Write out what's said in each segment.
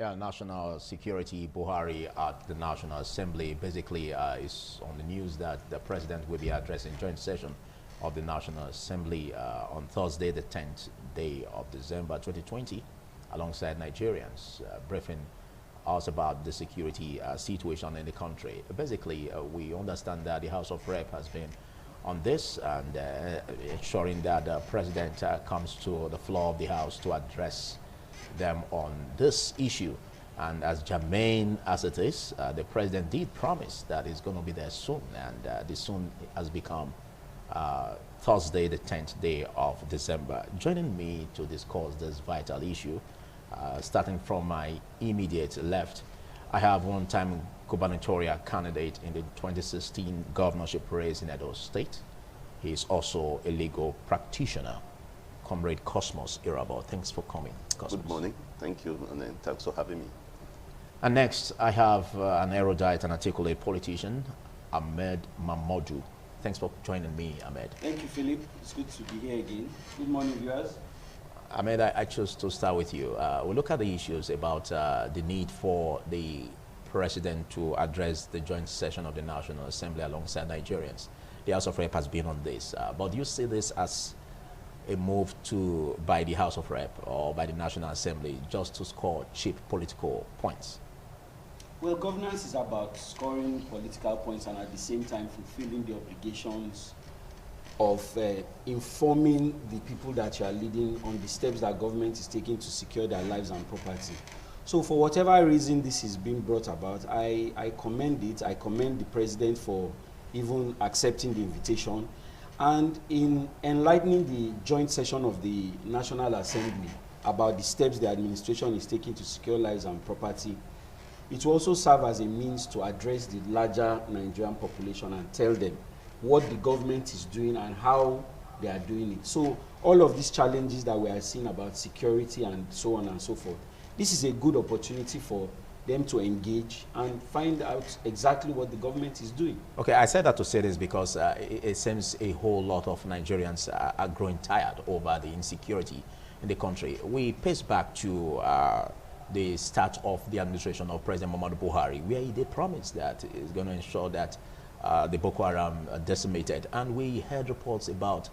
Yeah, national security, Buhari at the National Assembly basically is on the news that the president will be addressing joint session of the National Assembly on Thursday, the 10th day of December 2020, alongside Nigerians, briefing us about the security situation in the country. Basically, we understand that the House of Rep has been on this and ensuring that the president comes to the floor of the House to address them on this issue. And as germane as it is, the president did promise that he's going to be there soon, and the soon has become Thursday, the 10th day of December. Joining me to discuss this vital issue, starting from my immediate left, I have one-time gubernatorial candidate in the 2016 governorship race in Edo State. He is also a legal practitioner, Comrade Cosmos Irabor. Thanks for coming, Cosmos. Good morning. Thank you, and thanks for having me. And next, I have an erudite and articulate politician, Ahmed Mamodu. Thanks for joining me, Ahmed. Thank you, Philip. It's good to be here again. Good morning, viewers. Ahmed, I chose to start with you. We look at the issues about the need for the president to address the joint session of the National Assembly alongside Nigerians. The House of Rep has been on this, but do you see this as a move by the House of Rep or by the National Assembly just to score cheap political points? Well, governance is about scoring political points and at the same time fulfilling the obligations of informing the people that you are leading on the steps that government is taking to secure their lives and property. So for whatever reason this is being brought about, I commend it. I commend the president for even accepting the invitation. And in enlightening the joint session of the National Assembly about the steps the administration is taking to secure lives and property, it will also serve as a means to address the larger Nigerian population and tell them what the government is doing and how they are doing it. So all of these challenges that we are seeing about security and so on and so forth, this is a good opportunity for them to engage and find out exactly what the government is doing. Okay, I said that to say this because it seems a whole lot of Nigerians are growing tired over the insecurity in the country. We pace back to the start of the administration of President Muhammadu Buhari, where he did promise that he's going to ensure that the Boko Haram are decimated. And we heard reports about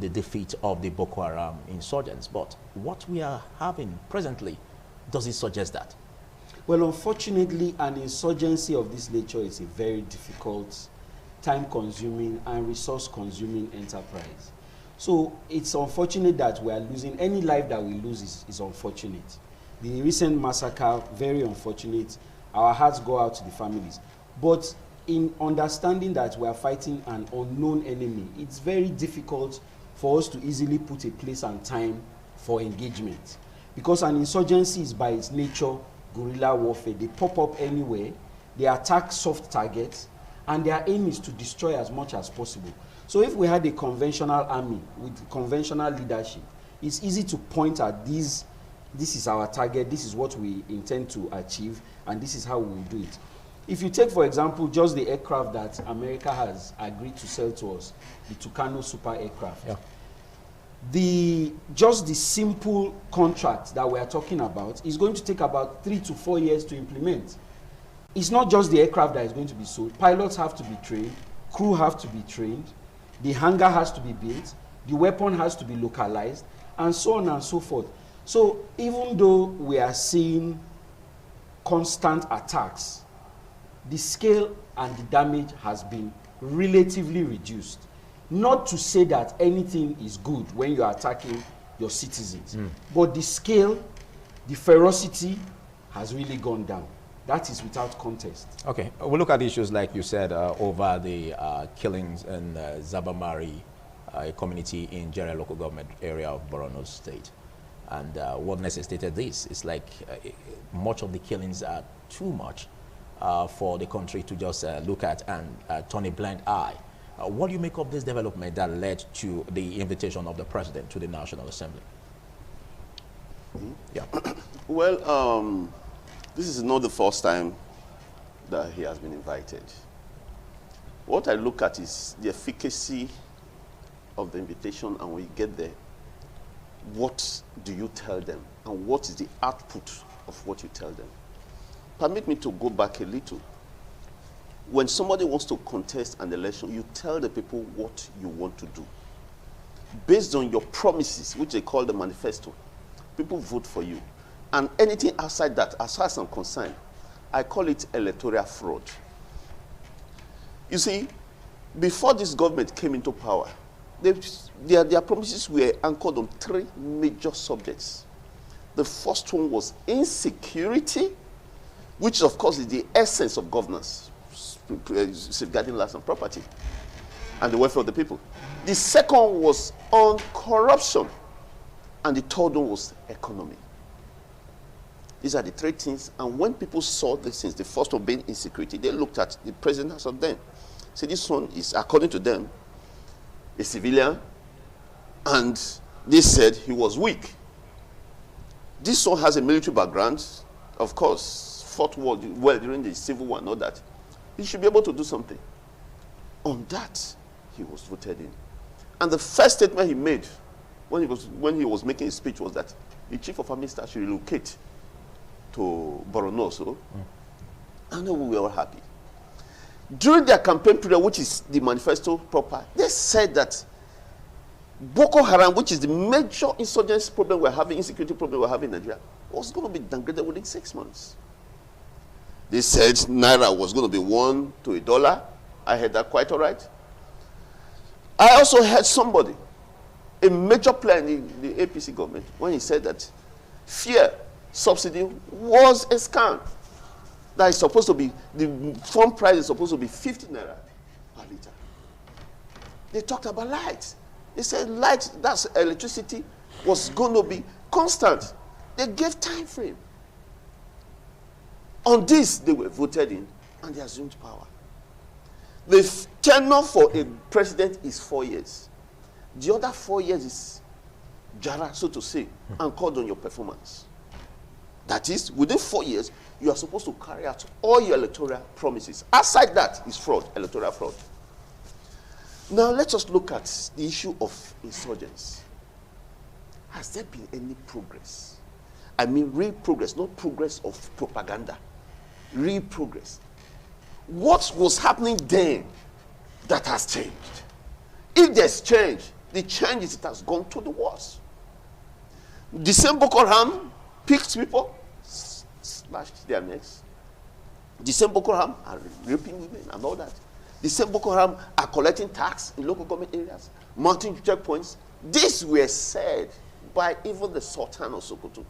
the defeat of the Boko Haram insurgents. But what we are having presently, does it suggest that? Well, unfortunately, an insurgency of this nature is a very difficult, time-consuming and resource-consuming enterprise. So it's unfortunate that we are losing. Any life that we lose is unfortunate. The recent massacre, very unfortunate. Our hearts go out to the families. But in understanding that we are fighting an unknown enemy, it's very difficult for us to easily put a place and time for engagement. Because an insurgency is by its nature guerrilla warfare. They pop up anywhere, they attack soft targets, and their aim is to destroy as much as possible. So if we had a conventional army with conventional leadership, it's easy to point at this is our target, this is what we intend to achieve, and this is how we will do it. If you take, for example, just the aircraft that America has agreed to sell to us, the Tucano super aircraft, yeah. Just the simple contract that we are talking about is going to take about 3 to 4 years to implement. It's not just the aircraft that is going to be sold. Pilots have to be trained, crew have to be trained, the hangar has to be built, the weapon has to be localized, and so on and so forth. So even though we are seeing constant attacks, the scale and the damage has been relatively reduced. Not to say that anything is good when you are attacking your citizens, but the scale, the ferocity has really gone down. That is without contest. Okay, we'll look at issues like you said over the killings in Zabamari, a community in Jere local government area of Borno State. And what necessitated this is like much of the killings are too much for the country to just look at and turn a blind eye. What do you make of this development that led to the invitation of the president to the National Assembly? Yeah. Well, this is not the first time that he has been invited. What I look at is the efficacy of the invitation, and when you get there, what do you tell them? And what is the output of what you tell them. Permit me to go back a little. When somebody wants to contest an election, you tell the people what you want to do. Based on your promises, which they call the manifesto, people vote for you. And anything outside that, as far as I'm concerned, I call it electoral fraud. You see, before this government came into power, their promises were anchored on 3 major subjects. The first one was insecurity, which of course is the essence of governance, safeguarding lives and property, and the welfare of the people. The second was on corruption, and the third one was economy. These are the 3 things, and when people saw these things, the first one being insecurity, they looked at the president as of them. So this one is, according to them, a civilian, and they said he was weak. This one has a military background, of course, fought well during the Civil War and all that. He should be able to do something. On that, he was voted in. And the first statement he made when he was making his speech was that the chief of army staff should relocate to Borno. So, I know we were all happy. During their campaign period, which is the manifesto proper, they said that Boko Haram, which is the major insurgency problem we're having, insecurity problem we're having in Nigeria, was going to be downgraded within 6 months. They said Naira was going to be 1 to $1. I heard that quite all right. I also heard somebody, a major player in the APC government, when he said that fuel subsidy was a scam. That is supposed to be, the phone price is supposed to be 50 Naira per liter. They talked about light. They said light, that's electricity, was going to be constant. They gave time frame. On this, they were voted in, and they assumed power. The tenure for a president is 4 years. The other 4 years is jara, so to say, and called on your performance. That is, within 4 years, you are supposed to carry out all your electoral promises. Outside that is fraud, electoral fraud. Now, let us look at the issue of insurgents. Has there been any progress? I mean, real progress, not progress of propaganda. Real progress. What was happening then that has changed? If there's change, the change is it has gone to the worse. The same Boko Haram picked people, slashed their necks. The same Boko Haram are raping women and all that. The same Boko Haram are collecting tax in local government areas, mounting checkpoints. These were said by even the Sultan of Sokoto.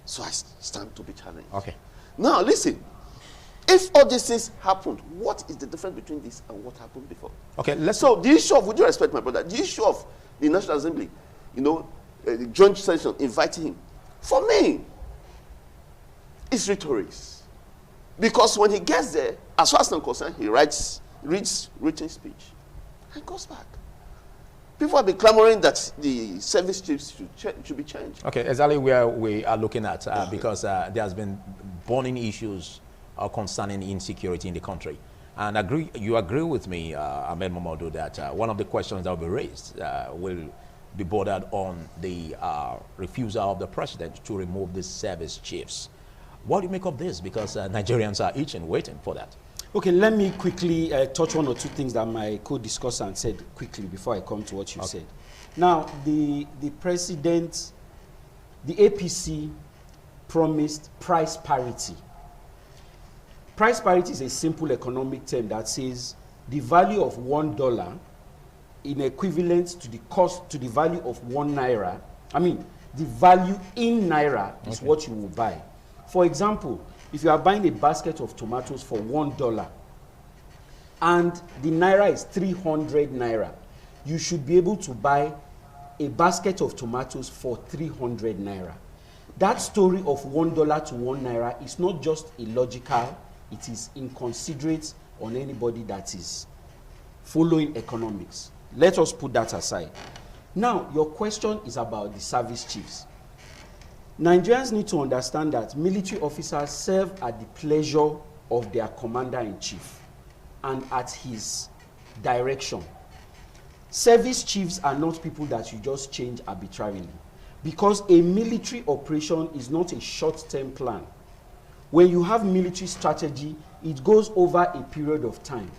So I stand to be challenged. Okay. Now listen, if all these things happened, what is the difference between this and what happened before? Okay, so the issue of, with due respect, my brother, the issue of the National Assembly, the joint session inviting him, for me, it's rhetoric. Because when he gets there, as far as I'm concerned, he reads written speech and goes back. People have been clamoring that the service chiefs should be changed. Okay, exactly where we are looking at, because there has been burning issues concerning insecurity in the country. And you agree with me, Ahmed Mamadou, that one of the questions that will be raised will be bordered on the refusal of the president to remove the service chiefs. What do you make of this? Because Nigerians are itching, waiting for that. Okay, let me quickly touch 1 or 2 things that my co-discussant said quickly before I come to what you said. Now, the president, the APC promised price parity. Price parity is a simple economic term that says the value of $1 in equivalent to the cost, to the value of 1 Naira. I mean, the value in Naira is what you will buy. For example, if you are buying a basket of tomatoes for $1 and the Naira is 300 Naira, you should be able to buy a basket of tomatoes for 300 Naira. That story of $1 to 1 Naira is not just illogical, it is inconsiderate on anybody that is following economics. Let us put that aside. Now, your question is about the service chiefs. Nigerians need to understand that military officers serve at the pleasure of their commander-in-chief and at his direction. Service chiefs are not people that you just change arbitrarily. because a military operation is not a short-term plan. When you have military strategy, it goes over a period of time.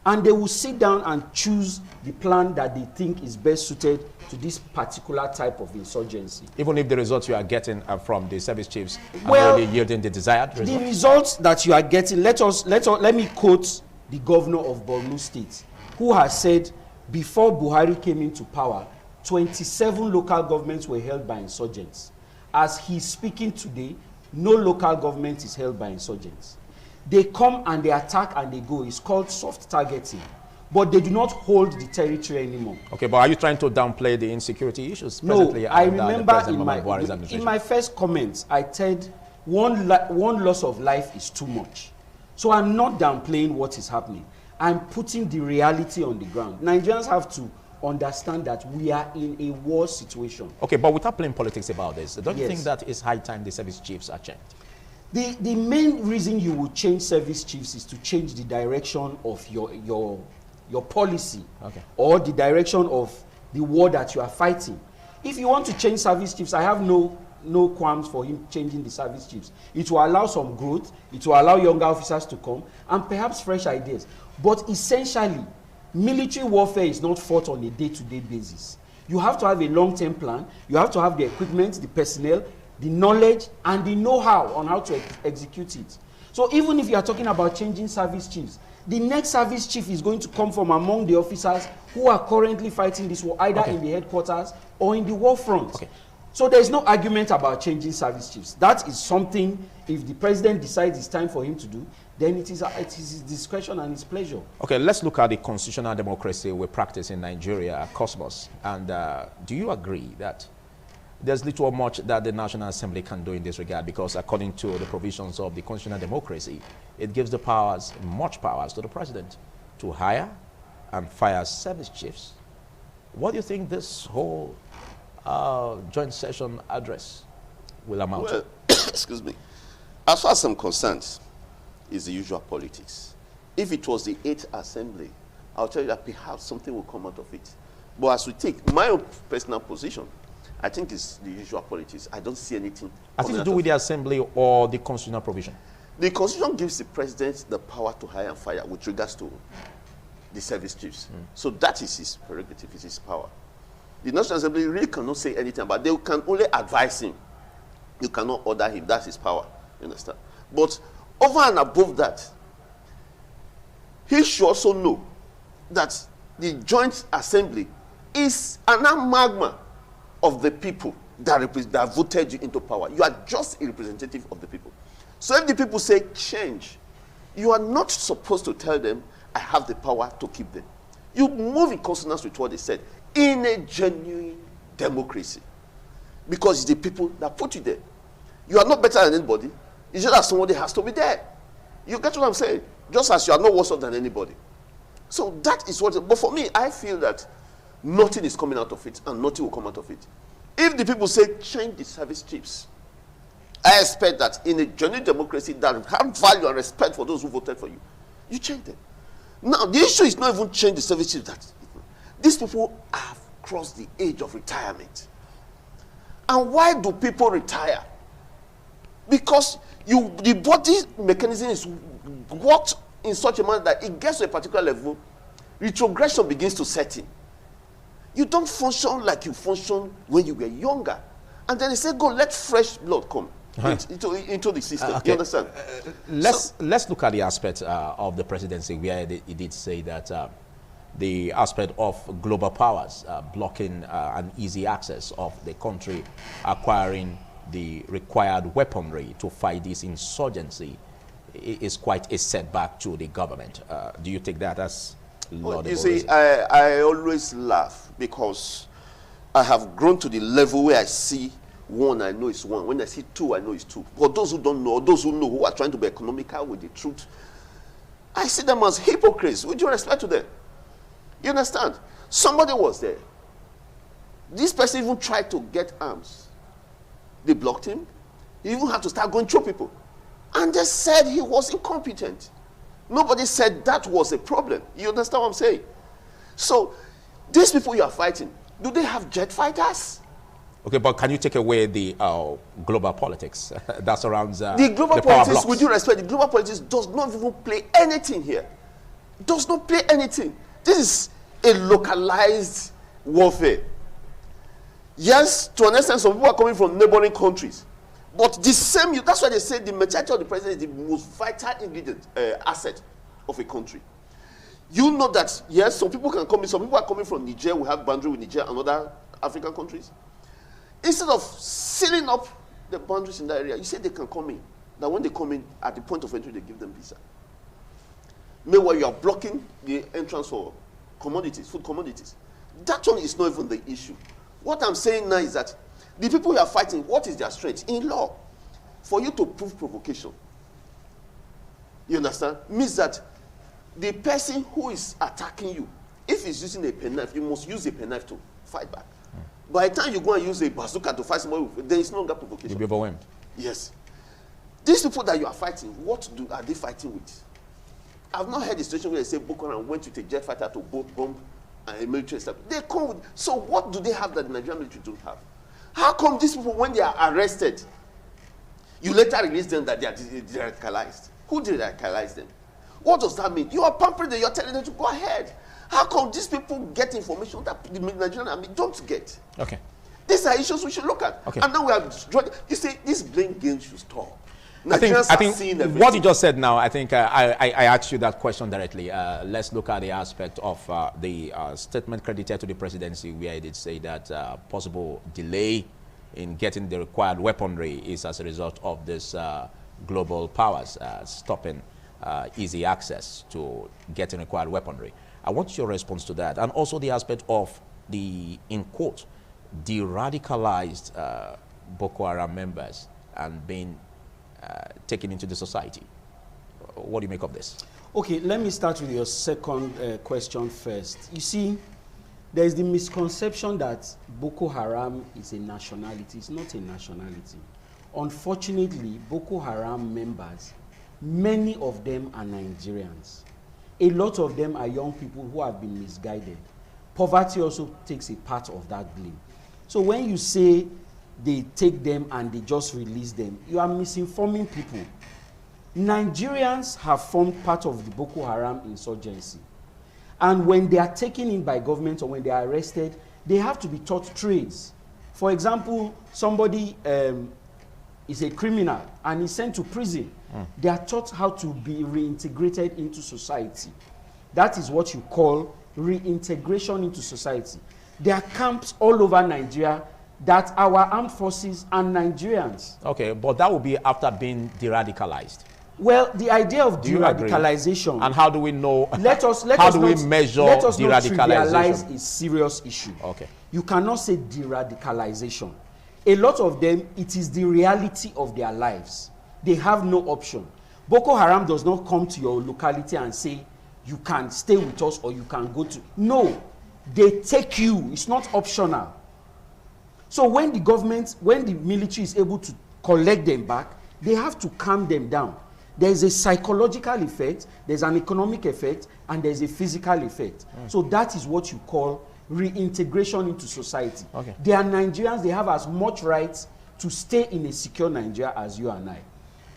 And they will sit down and choose the plan that they think is best suited to this particular type of insurgency. Even if the results you are getting from the service chiefs are Well, already yielding the desired results? The results that you are getting, let me quote the governor of Borno State, who has said before Buhari came into power, 27 local governments were held by insurgents. As he's speaking today, no local government is held by insurgents. They come and they attack and they go. It's called soft targeting. But they do not hold the territory anymore. Okay, but are you trying to downplay the insecurity issues No, presently? I remember in my first comments, I said one loss of life is too much. So I'm not downplaying what is happening. I'm putting the reality on the ground. Nigerians have to understand that we are in a war situation. Okay, but without playing politics about this, don't you Yes. think that it's high time the service chiefs are changed? The main reason you will change service chiefs is to change the direction of your policy, okay, or the direction of the war that you are fighting. If you want to change service chiefs, I have no qualms for him changing the service chiefs. It will allow some growth, it will allow younger officers to come, and perhaps fresh ideas. But essentially, military warfare is not fought on a day-to-day basis. You have to have a long-term plan, you have to have the equipment, the personnel, the knowledge, and the know-how on how to execute it. So even if you are talking about changing service chiefs, the next service chief is going to come from among the officers who are currently fighting this war, either in the headquarters or in the war front. Okay. So there is no argument about changing service chiefs. That is something, if the president decides it's time for him to do, then it is his discretion and his pleasure. Okay, let's look at the constitutional democracy we practice in Nigeria, Cosmos. And do you agree that there's little or much that the National Assembly can do in this regard? Because according to the provisions of the constitutional democracy, it gives the powers, much powers, to the president to hire and fire service chiefs. What do you think this whole joint session address will amount to? Excuse me. As far as I'm concerned, it's the usual politics. If it was the 8th Assembly, I'll tell you that perhaps something will come out of it. But as we take my own personal position, I think it's the usual politics. I don't see anything. Has it to do with the Assembly or the constitutional provision? The Constitution gives the president the power to hire and fire with regards to the service chiefs. So that is his prerogative, it's his power. The National Assembly really cannot say anything about it. They can only advise him. You cannot order him. That's his power. You understand? But over and above that, he should also know that the Joint Assembly is an amalgam of the people that voted you into power. You are just a representative of the people. So if the people say change, you are not supposed to tell them, I have the power to keep them. You move in consonance with what they said in a genuine democracy. Because it's the people that put you there. You are not better than anybody. It's just that somebody has to be there. You get what I'm saying? Just as you are not worse off than anybody. So that is what, but for me, I feel that nothing is coming out of it and nothing will come out of it. If the people say change the service chiefs, I expect that in a genuine democracy that have value and respect for those who voted for you, you change them. Now, the issue is not even change the service chiefs. That these people have crossed the age of retirement. And why do people retire? Because the body mechanism is worked in such a manner that it gets to a particular level, retrogression begins to set in. You don't function like you functioned when you were younger. And then they say, go, let fresh blood come into the system. Okay. You understand? Let's look at the aspect of the presidency where it did say that the aspect of global powers blocking an easy access of the country acquiring the required weaponry to fight this insurgency is quite a setback to the government. Do you take that as laudable? You see, I always laugh because I have grown to the level where I see one, I know it's one. When I see two, I know it's two. But those who don't know, those who know, who are trying to be economical with the truth, I see them as hypocrites. With due respect to them. You understand? Somebody was there. This person even tried to get arms. They blocked him. He even had to start going through people. And they said he was incompetent. Nobody said that was a problem. You understand what I'm saying? So, these people you are fighting, do they have jet fighters? Okay, but can you take away the global politics that surrounds the global the power politics? blocks? With due respect, the global politics does not even play anything here. Does not play anything. This is a localized warfare. Yes, to an extent, some people are coming from neighboring countries, but the same. That's why they say the maturity of the president is the most vital ingredient, asset of a country. You know that yes, some people can come in. Some people are coming from Niger. We have boundary with Niger and other African countries. Instead of sealing up the boundaries in that area, you say they can come in. That when they come in, at the point of entry, they give them visa. Meanwhile, you are blocking the entrance for commodities, food commodities. That one is not even the issue. What I'm saying now is that the people you are fighting, what is their strength? In law, for you to prove provocation, you understand, means that the person who is attacking you, if he's using a penknife, you must use a penknife to fight back. By the time you go and use a bazooka to fight somebody, then it's no longer provocation. You'll be overwhelmed. Yes. These people that you are fighting, what are they fighting with? I've not heard a situation where they say Boko Haram went with a jet fighter to bomb a military stuff. They come with, so what do they have that the Nigerian military don't have? How come these people, when they are arrested, you later release them that they are de-radicalized? Who de-radicalized them? What does that mean? You are pampering them, you are telling them to go ahead. How come these people get information that the Nigerian army don't get? Okay. These are issues we should look at. Okay. And now we are drawing. You see, this blame game should stop. I think seeing what you just said now, I think I asked you that question directly. Let's look at the aspect of the statement credited to the presidency where it did say that possible delay in getting the required weaponry is as a result of this global powers stopping easy access to getting required weaponry. I want your response to that, and also the aspect of the, in quote, de-radicalized Boko Haram members and being taken into the society. What do you make of this? Okay, let me start with your second question first. You see, there is the misconception that Boko Haram is a nationality. It's not a nationality. Unfortunately, Boko Haram members, many of them are Nigerians. A lot of them are young people who have been misguided. Poverty also takes a part of that blame. So when you say they take them and they just release them, you are misinforming people. Nigerians have formed part of the Boko Haram insurgency. And when they are taken in by government or when they are arrested, they have to be taught trades. For example, somebody is a criminal and is sent to prison. They are taught how to be reintegrated into society. That is what you call reintegration into society. There are camps all over Nigeria that our armed forces and Nigerians. Okay, but that will be after being de-radicalized. Well, the idea of de-radicalization. And how do we know? How do we measure let us not de-radicalization? trivialize a serious issue. Okay. You cannot say de-radicalization. A lot of them, it is the reality of their lives. They have no option. Boko Haram does not come to your locality and say, you can stay with us or you can go to. No, they take you. It's not optional. So when the government, when the military is able to collect them back, they have to calm them down. There's a psychological effect, there's an economic effect, and there's a physical effect. So that is what you call reintegration into society. Okay. They are Nigerians, they have as much rights to stay in a secure Nigeria as you and I.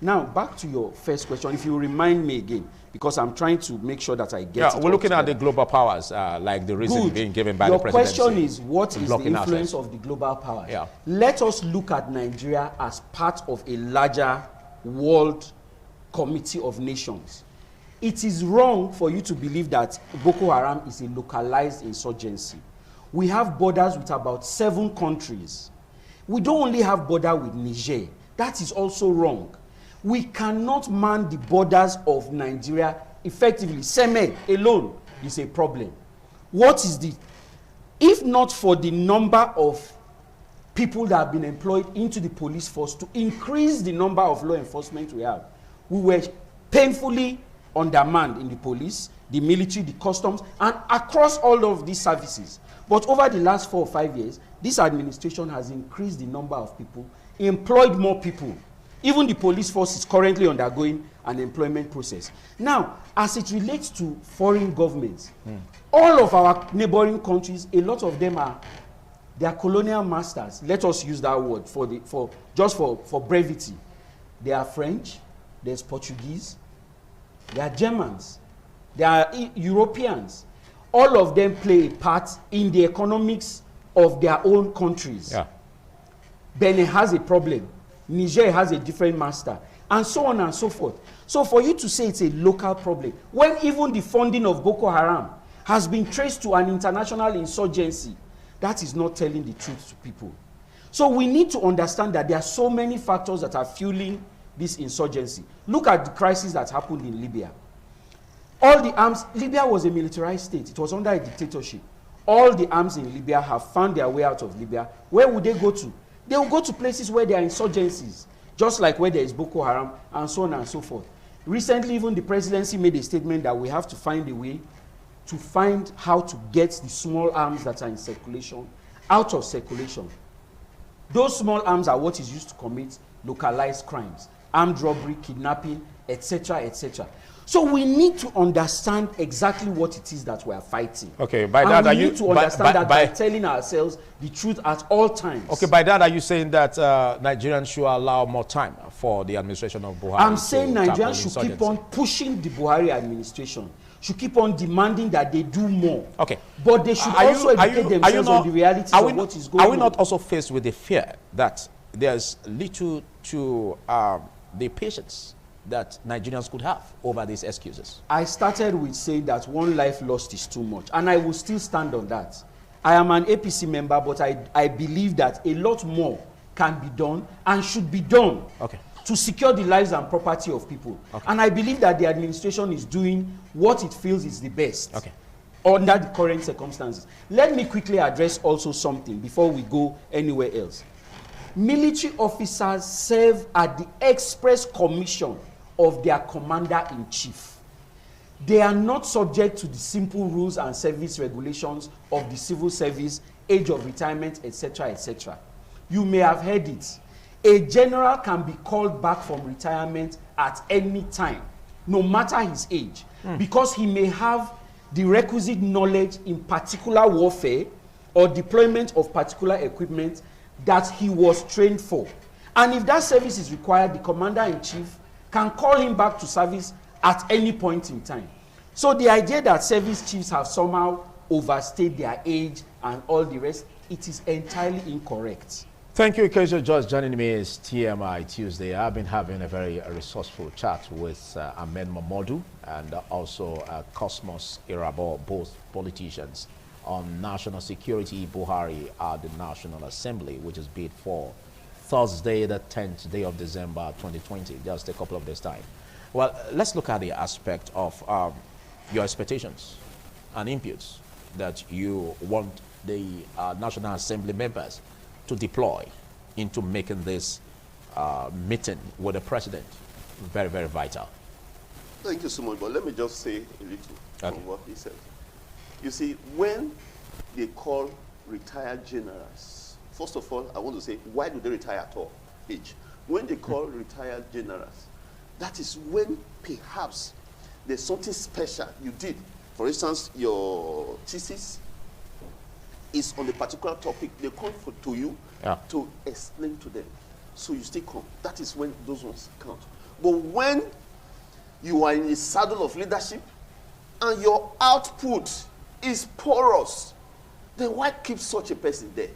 Now, back to your first question, if you remind me again, because I'm trying to make sure that I get it. We're looking at the global powers, like the reason being given by the presidency. Your question is, what is the influence access of the global powers? Yeah. Let us look at Nigeria as part of a larger world committee of nations. It is wrong for you to believe that Boko Haram is a localized insurgency. We have borders with about 7 countries. We don't only have border with Niger. That is also wrong. We cannot man the borders of Nigeria effectively. Seme alone is a problem. What is the, if not for the number of people that have been employed into the police force to increase the number of law enforcement we have, we were painfully undermanned in the police, the military, the customs, and across all of these services. But over the last 4 or 5 years, this administration has increased the number of people, employed more people. Even the police force is currently undergoing an employment process. Now, as it relates to foreign governments, all of our neighboring countries, a lot of them are They are colonial masters. Let us use that word for brevity. They are French, there's Portuguese, they are Germans, they are Europeans. All of them play a part in the economics of their own countries. Yeah. Benin has a problem, Niger has a different master, and so on and so forth. So for you to say it's a local problem, when even the funding of Boko Haram has been traced to an international insurgency, that is not telling the truth to people. So we need to understand that there are so many factors that are fueling this insurgency. Look at the crisis that happened in Libya. All the arms, Libya was a militarized state. It was under a dictatorship. All the arms in Libya have found their way out of Libya. Where would they go to? They will go to places where there are insurgencies, just like where there is Boko Haram, and so on and so forth. Recently, even the presidency made a statement that we have to find a way to find how to get the small arms that are in circulation out of circulation. Those small arms are what is used to commit localized crimes, armed robbery, kidnapping, etc., etc. So we need to understand exactly what it is that we are fighting. Okay, by and that we are need you to understand that by telling ourselves the truth at all times. Okay, by that are you saying that Nigerians should allow more time for the administration of Buhari? I'm saying Nigerians should keep on pushing the Buhari administration, should keep on demanding that they do more. Okay. But they should also educate themselves on the realities of what is going on. Are we not also faced with the fear that there's little to the patience that Nigerians could have over these excuses? I started with saying that one life lost is too much, and I will still stand on that. I am an APC member, but I believe that a lot more can be done and should be done to secure the lives and property of people. And I believe that the administration is doing what it feels is the best under the current circumstances. Let me quickly address also something before we go anywhere else. Military officers serve at the express commission of their commander-in-chief. They are not subject to the simple rules and service regulations of the civil service, age of retirement, etc., etc. You may have heard it. A general can be called back from retirement at any time, no matter his age, because he may have the requisite knowledge in particular warfare or deployment of particular equipment that he was trained for. And if that service is required, the commander-in-chief can call him back to service at any point in time. So the idea that service chiefs have somehow overstayed their age and all the rest, it is entirely incorrect. Thank you, Ikeja George. Joining me is TMI Tuesday. I've been having a very resourceful chat with Ahmed Mamodu and also Cosmos Irabo, both politicians, on national security. Buhari at the National Assembly, which is bid for Thursday, the 10th day of December 2020, just a couple of days' time. Well, let's look at the aspect of your expectations and inputs that you want the National Assembly members to deploy into making this meeting with the president very, very vital. Thank you so much, but let me just say a little on what he said. You see, when they call retired generals, first of all, I want to say, why do they retire at all? Age. When they call retired generals, that is when perhaps there's something special you did. For instance, your thesis is on a particular topic. They come to you to explain to them. So you still come. That is when those ones count. But when you are in a saddle of leadership and your output is porous, then why keep such a person there?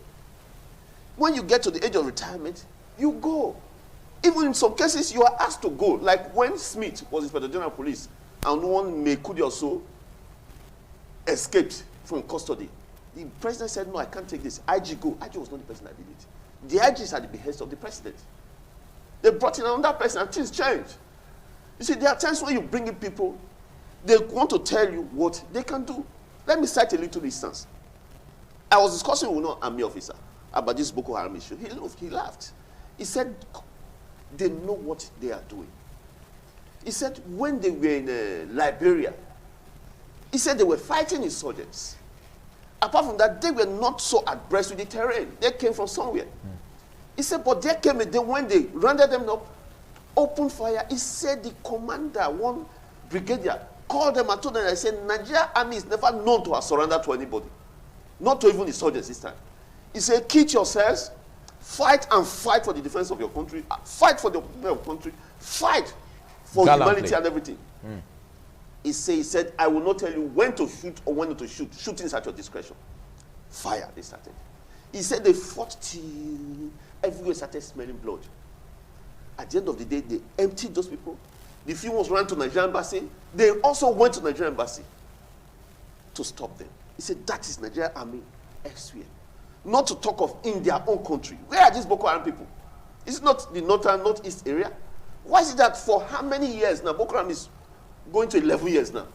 When you get to the age of retirement, you go. Even in some cases, you are asked to go. Like when Smith was Inspector General of Police and one Mekudi or so escaped from custody. The president said, no, I can't take this. IG go. IG was not the person that did it. The IG is at the behest of the president. They brought in another person and things changed. You see, there are times when you bring in people, they want to tell you what they can do. Let me cite a little instance. I was discussing with an army officer about this Boko Haram issue. He laughed. He said, they know what they are doing. He said, when they were in Liberia, he said they were fighting insurgents. Apart from that, they were not so abreast with the terrain. They came from somewhere. He said, but there came a day when they rounded them up, opened fire. He said the commander, one brigadier, called them and told them, I said, Nigeria army is never known to have surrendered to anybody. Not to even insurgents this time. He said, kit yourselves, fight and fight for the defense of your country, fight for the people of your country, fight for humanity and everything. He said, I will not tell you when to shoot or when not to shoot. Shooting is at your discretion. Fire, they started. He said they fought till everywhere started smelling blood. At the end of the day, they emptied those people. The few ones ran to Nigerian embassy. They also went to Nigerian embassy to stop them. He said, that is Nigerian army elsewhere. Not to talk of in their own country. Where are these Boko Haram people? Is it not the northeast area? Why is it that for how many years now, Boko Haram is going to 11 years now,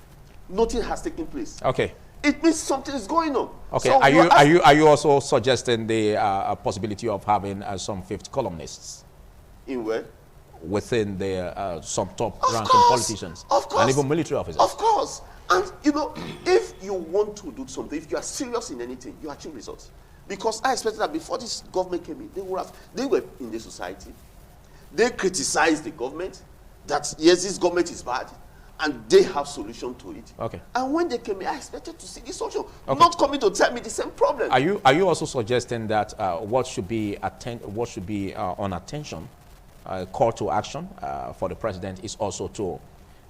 nothing has taken place? Okay. It means something is going on. Okay. So are you also suggesting the possibility of having some fifth columnists? In where? Within the some top-ranking politicians. Of course. And even military officers. Of course. And, you know, if you want to do something, if you are serious in anything, you achieve results. Because I expected that before this government came in, they were in the society. They criticized the government, that, yes, this government is bad, and they have solution to it. Okay. And when they came in, I expected to see the solution. Okay. Not coming to tell me the same problem. Are you also suggesting that what should be on attention, call to action for the president is also to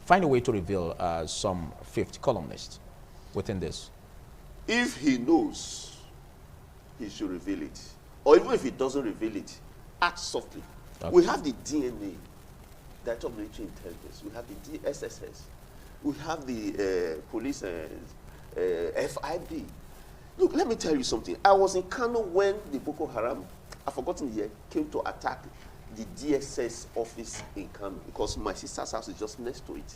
find a way to reveal some fifth columnists within this? If he knows, he should reveal it. Or even if he doesn't reveal it, act softly. Okay. We have the DNA, Director of Military Intelligence. We have the SSS. We have the police FIB. Look, let me tell you something. I was in Kano when the Boko Haram, I've forgotten the year, came to attack the DSS office in Kano because my sister's house is just next to it.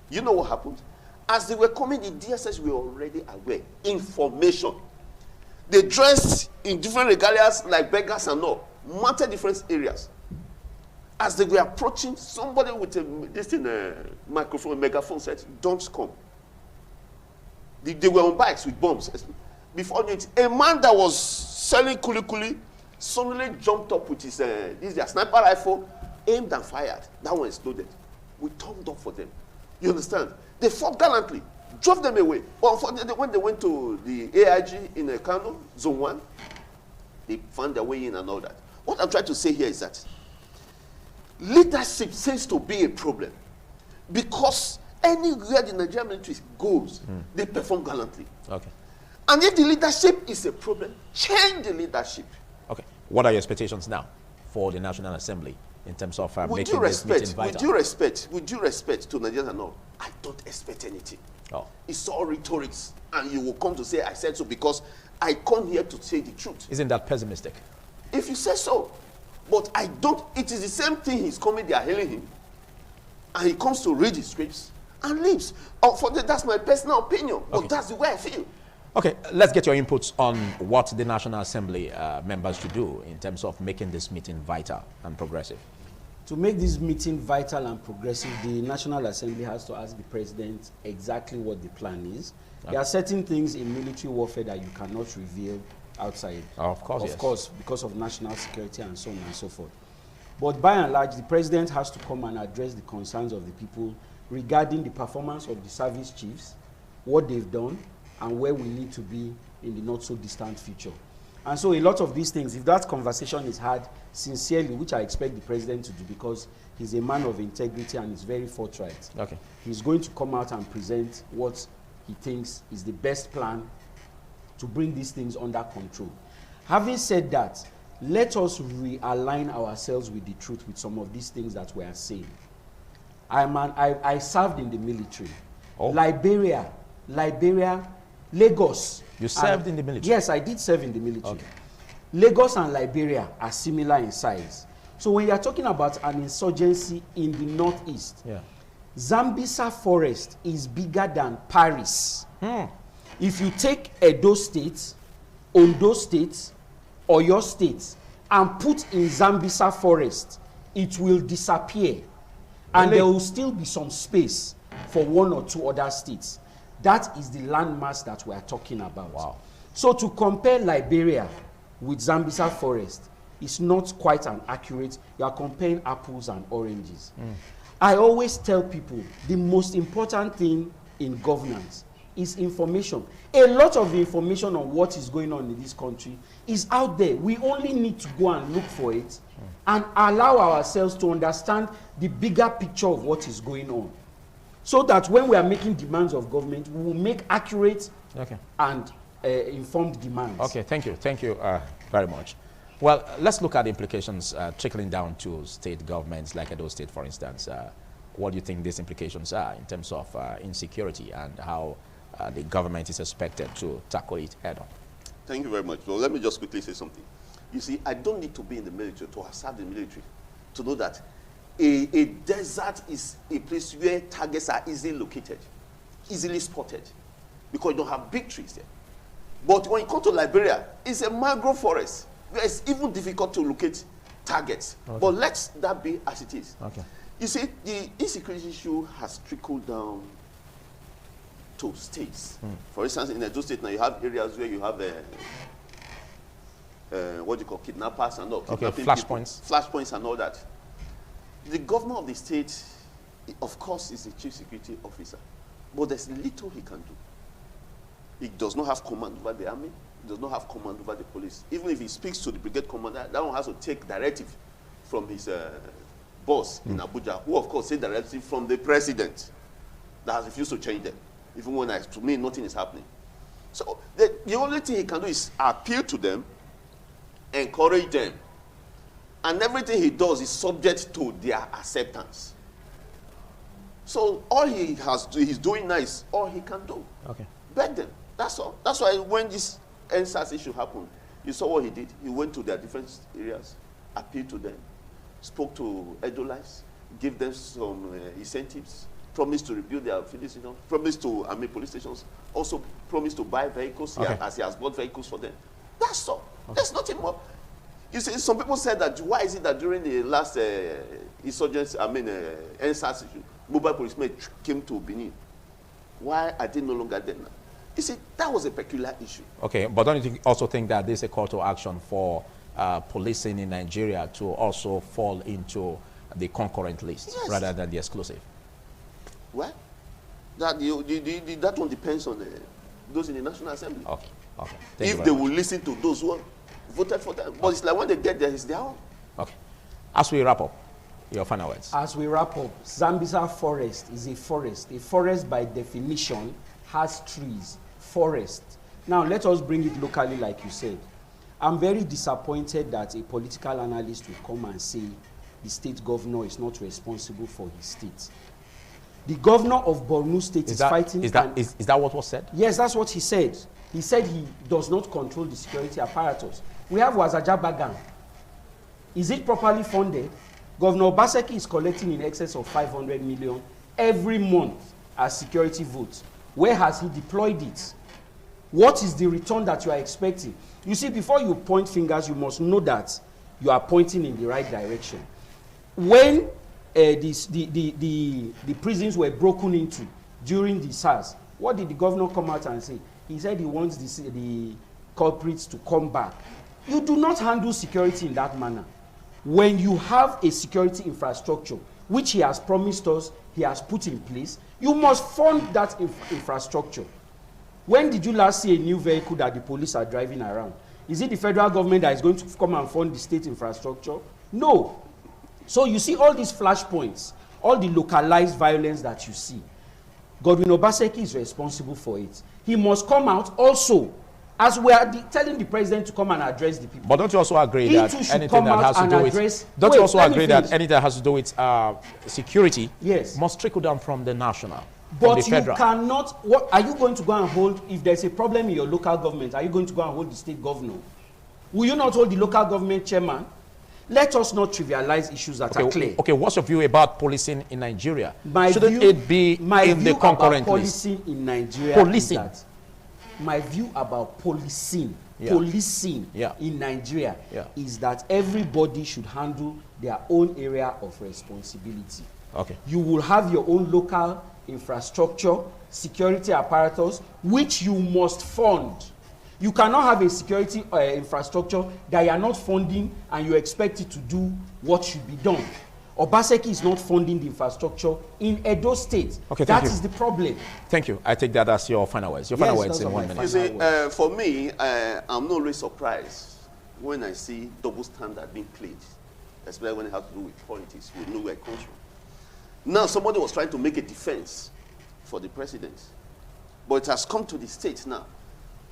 You know what happened? As they were coming, the DSS were already aware. Information. They dressed in different regalias like beggars and all, mounted different areas. As they were approaching, somebody with a microphone, a megaphone said, don't come. They were on bikes with bombs. Before it, a man that was selling kuli suddenly jumped up with his their sniper rifle, aimed and fired. That one exploded. We turned up for them. You understand? They fought gallantly, drove them away. Unfortunately, when they went to the AIG in Kano, Zone 1, they found their way in and all that. What I'm trying to say here is that leadership seems to be a problem because anywhere the Nigerian military goes, they perform gallantly. Okay. And if the leadership is a problem, change the leadership. Okay. What are your expectations now for the National Assembly in terms of making this meeting vital? With due respect to Nigerians and all, I don't expect anything. Oh. It's all rhetoric, and you will come to say I said so because I come here to say the truth. Isn't that pessimistic? If you say so, but I don't. It is the same thing. He's coming, they are hailing him, and he comes to read his scripts and leaves. That's my personal opinion, but that's the way I feel. Okay, let's get your inputs on what the National Assembly members should do in terms of making this meeting vital and progressive. To make this meeting vital and progressive, the National Assembly has to ask the president exactly what the plan is. Okay. There are certain things in military warfare that you cannot reveal outside. Of course, Of course, because of national security and so on and so forth. But by and large, the president has to come and address the concerns of the people regarding the performance of the service chiefs, what they've done, and where we need to be in the not so distant future. And so a lot of these things, if that conversation is had sincerely, which I expect the president to do because he's a man of integrity and is very forthright, okay, he's going to come out and present what he thinks is the best plan to bring these things under control. Having said that, let us realign ourselves with the truth with some of these things that we are saying. I served in the military. Oh. Liberia, Lagos. You served in the military? Yes, I did serve in the military. Okay. Lagos and Liberia are similar in size. So when you are talking about an insurgency in the northeast, yeah, Zambisa forest is bigger than Paris. If you take Edo State, Ondo State, Oyo State, and put in Zambisa forest, it will disappear. And there will still be some space for one or two other states. That is the landmass that we are talking about. Wow. So to compare Liberia with Zambisa forest is not quite an accurate. You are comparing apples and oranges. I always tell people the most important thing in governance is information. A lot of the information on what is going on in this country is out there. We only need to go and look for it and allow ourselves to understand the bigger picture of what is going on, so that when we are making demands of government, we will make accurate and informed demands. Okay, thank you very much. Well, let's look at the implications trickling down to state governments like Edo State, for instance. What do you think these implications are in terms of insecurity and how the government is expected to tackle it head on? Thank you very much. Well, let me just quickly say something. You see, I don't need to be in the military to have served in the military to know that a desert is a place where targets are easily located, easily spotted, because you don't have big trees there. But when you come to Liberia, it's a mangrove forest where it's even difficult to locate targets. Okay. But let that be as it is. Okay. You see, the insecurity issue has trickled down to states. For instance, in Edo State now, you have areas where you have what you call kidnappers and all. Okay, flashpoints. Flashpoints and all that. The governor of the state, of course, is the chief security officer, but there's little he can do. He does not have command over the army. He does not have command over the police. Even if he speaks to the brigade commander, that one has to take directive from his boss in Abuja, who of course take directive from the president that has refused to change them. Even when, to me, nothing is happening. So the only thing he can do is appeal to them, encourage them, and everything he does is subject to their acceptance. So all he's doing now is all he can do. Okay. Beg them. That's all. That's why when this NSAS issue happened, you saw what he did. He went to their different areas, appealed to them, spoke to Edolites, gave them some incentives, promised to rebuild their filling stations, promised to police stations, also promised to buy vehicles as he has bought vehicles for them. That's all. Okay. There's nothing more. You see, some people said that why is it that during the last insurgency, NSAS issue, mobile policemen came to Benin? Why are they no longer there now? You see, that was a peculiar issue. Okay, but don't you also think that there's a call to action for policing in Nigeria to also fall into the concurrent list rather than the exclusive? Well, that one depends on those in the National Assembly. Okay, okay. If they will listen to those who voted for them. But it's like when they get there, it's their own. Okay. As we wrap up, your final words. As we wrap up, Zambisa forest is a forest. A forest, by definition, has trees. Forest. Now, let us bring it locally, like you said. I'm very disappointed that a political analyst will come and say the state governor is not responsible for his state. The governor of Borno State is fighting. Is that what was said? Yes, that's what he said. He said he does not control the security apparatus. We have Wazaja Bagan. Is it properly funded? Governor Obaseki is collecting in excess of 500 million every month as security votes. Where has he deployed it? What is the return that you are expecting? You see, before you point fingers, you must know that you are pointing in the right direction. When the prisons were broken into during the SARS, what did the governor come out and say? He said he wants the culprits to come back. You do not handle security in that manner. When you have a security infrastructure, which he has promised us, he has put in place, you must fund that infrastructure. When did you last see a new vehicle that the police are driving around? Is it the federal government that is going to come and fund the state infrastructure? No. So you see all these flashpoints, all the localized violence that you see. Godwin Obaseki is responsible for it. He must come out also, as we are telling the president to come and address the people. But don't you also agree that anything that has to do with don't you also agree that anything that has to do with security must trickle down from the national? But you cannot. What are you going to go and hold? If there's a problem in your local government, are you going to go and hold the state governor? Will you not hold the local government chairman? Let us not trivialize issues that are clear. Okay, what's your view about policing in Nigeria? Shouldn't it be in the concurrent list? Policing in Nigeria is that my view about policing in Nigeria is that everybody should handle their own area of responsibility. Okay. You will have your own local infrastructure, security apparatus, which you must fund. You cannot have a security infrastructure that you are not funding and you expect it to do what should be done. Obaseki is not funding the infrastructure in Edo State. Okay, that is the problem. Thank you. I take that as your final words. Your final words in 1 minute. You see, for me, I'm not really surprised when I see double standard being played, especially when it has to do with politics. We know where it comes from. Now, somebody was trying to make a defense for the president, but it has come to the state now.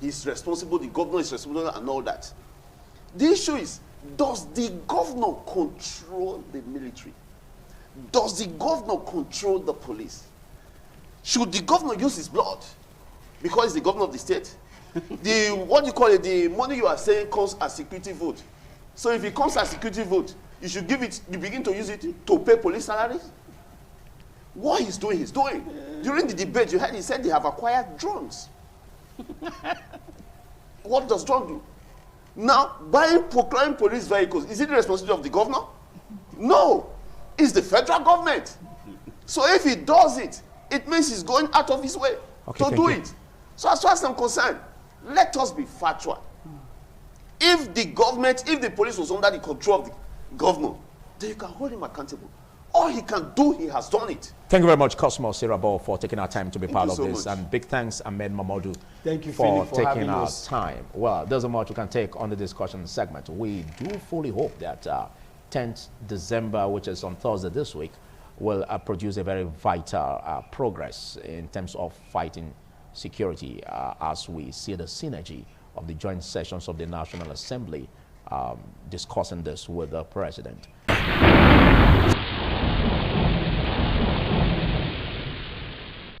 He's responsible, the governor is responsible, and all that. The issue is, does the governor control the military? Does the governor control the police? Should the governor use his blood because he's the governor of the state? What do you call it? The money you are saying comes as security vote. So if it comes as security vote, you should give it, you begin to use it to pay police salaries? What he's doing, he's doing. During the debate, you heard he said they have acquired drones. What does drone do? Now, procuring police vehicles, is it the responsibility of the governor? No, it's the federal government. So if he does it, it means he's going out of his way to do it. So as far as I'm concerned, let us be factual. If the government, if the police was under the control of the governor, then you can hold him accountable. All he can do, he has done it. Thank you very much, Cosmos Sirabo, for taking our time to be part of this. Much. And big thanks, Ahmed Mamadou, thank you, for Philip, for taking our us. time. Well, there's so much we can take on the discussion segment. We do fully hope that 10th December, which is on Thursday this week, will produce a very vital progress in terms of fighting security as we see the synergy of the joint sessions of the National Assembly discussing this with the President.